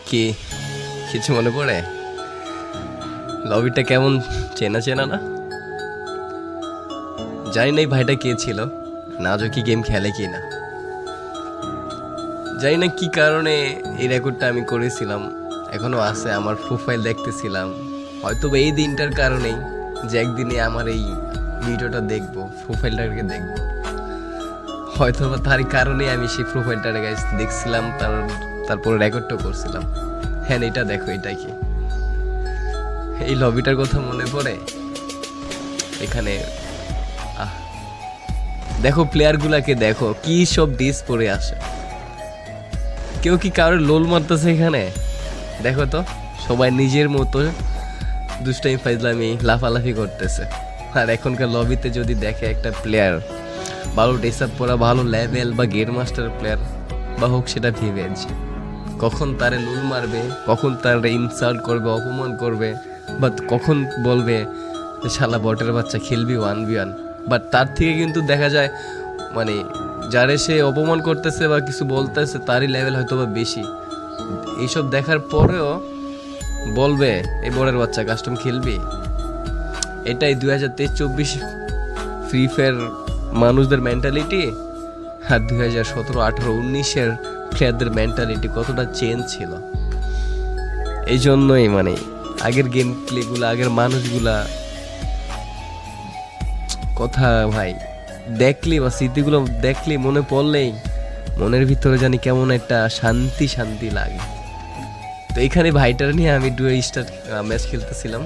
কি কিছু মনে পড়ে? লবিটা কেমন চেনা চেনা না? জানি না এই ভাইটা কে ছিল, নাজো কি গেম খেলে কি না জানি না কি কারণে এই রেকর্ডটা আমি করেছিলাম, এখনো আছে আমার প্রোফাইল দেখতেছিলাম। হয়তো বা এই দিনটার কারণেই যে একদিনে আমার এই ভিডিওটা দেখবো, প্রোফাইলটাকে দেখবো, হয়তো বা তারই কারণে আমি সেই প্রোফাইলটাকে গাইস দেখছিলাম, তারপরে রেকর্ডটা করছিলাম। হ্যাঁ এটা দেখো, এটা কি এই লবিটার কথা মনে পড়ে? এখানে দেখো প্লেয়ার গুলাকে, দেখো কি সব ডিস পরে আসে। কেউ কি কারোর লোল মারতেছে এখানে? দেখো তো, সবাই নিজের মতো দুষ্টামি ফাইজলামি লাফালাফি করতেছে। আর এখনকার লবিতে যদি দেখে একটা প্লেয়ার ভালো ড্রেস আপ পরা, ভালো লেভেল বা গেম মাস্টার প্লেয়ার বা হোক সেটা ভিভেজ, কখন তারে লুল মারবে, কখন তারে ইনসাল্ট করবে, অপমান করবে, বা কখন বলবে যে শালা বটের বাচ্চা খেলবি 1v1। বাট তার থেকে কিন্তু দেখা যায় মানে যারে সে অপমান করতেছে বা কিছু বলতেছে তারই লেভেল হয়তো বা বেশি। এইসব দেখার পরেও বলবে এই বড়ের বাচ্চা কাস্টম খেলবি। এটাই 2023-24 ফ্রি ফায়ার মানুষদের মেন্টালিটি, আর 2017-18-19-এর প্লেয়ারদের মেন্টালিটি কতটা চেঞ্জ ছিল। এই জন্যই মানে আগের গেম প্লেগুলা, আগের মানুষগুলা কথা ভাই দেখলি বা স্মৃতিগুলো দেখলি, মনে পড়লেই মনের ভিতরে জানি কেমন একটা শান্তি শান্তি লাগে। তো এখানে ভাইটার নিয়ে আমি ডুয়ো স্টার ম্যাচ খেলতেছিলাম।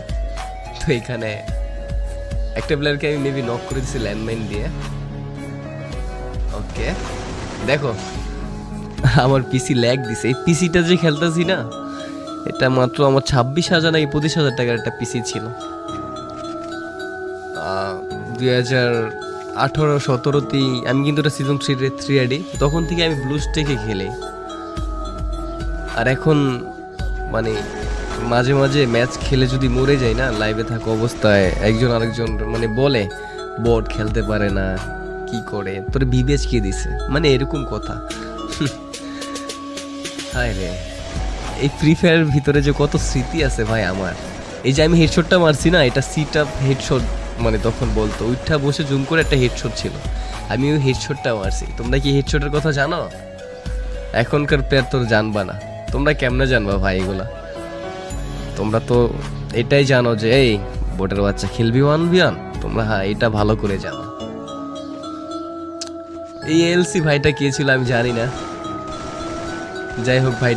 তো এখানে একটা প্লেয়ারকে আমি মেবি নক করে দিচ্ছি ল্যান্ডমাইন দিয়ে। ওকে দেখো আমার পিসি ল্যাগ দিছে। এই পিসিটা যে খেলতেছি না, এটা মাত্র আমার 26,000 নাকি 25,000 টাকার একটা পিসি ছিল। 2018-17তেই আমি কিন্তু এটা সিজন 3 আইডি, তখন থেকে আমি ব্লু স্টেকে খেলি। আর এখন মানে মাঝে মাঝে ম্যাচ খেলে যদি মরে যাই না, লাইভে থাকা অবস্থায় একজন আরেকজন মানে বলে বট খেলতে পারে না, কি করে তোর বিবেচ কে দিছে, মানে এরকম কথা। হায় রে, এই ফ্রি ফায়ার ভিতরে যে কত স্মৃতি আছে ভাই আমার। এই যে আমি হেডশটটা মারছি না, এটা সিট আপ হেডশট, মানে তখন বলতো উঠা বসে জুম করে একটা হেডশট ছিল, আমি ওই হেডশটটা মারছি। তোমরা কি হেডশটের কথা জানো? এখনকার প্লেয়ার তোর জানবা না, তোমরা কেমনে জানবা ভাই এগুলা? তোমরা তো এটাই জানো যে এই বোটের বাচ্চা খেলবি 1v1, তোমরা হ্যাঁ এটা ভালো করে জানো। এই এলসি ভাইটা কে ছিল আমি জানি না, যাই হোক ভাইটা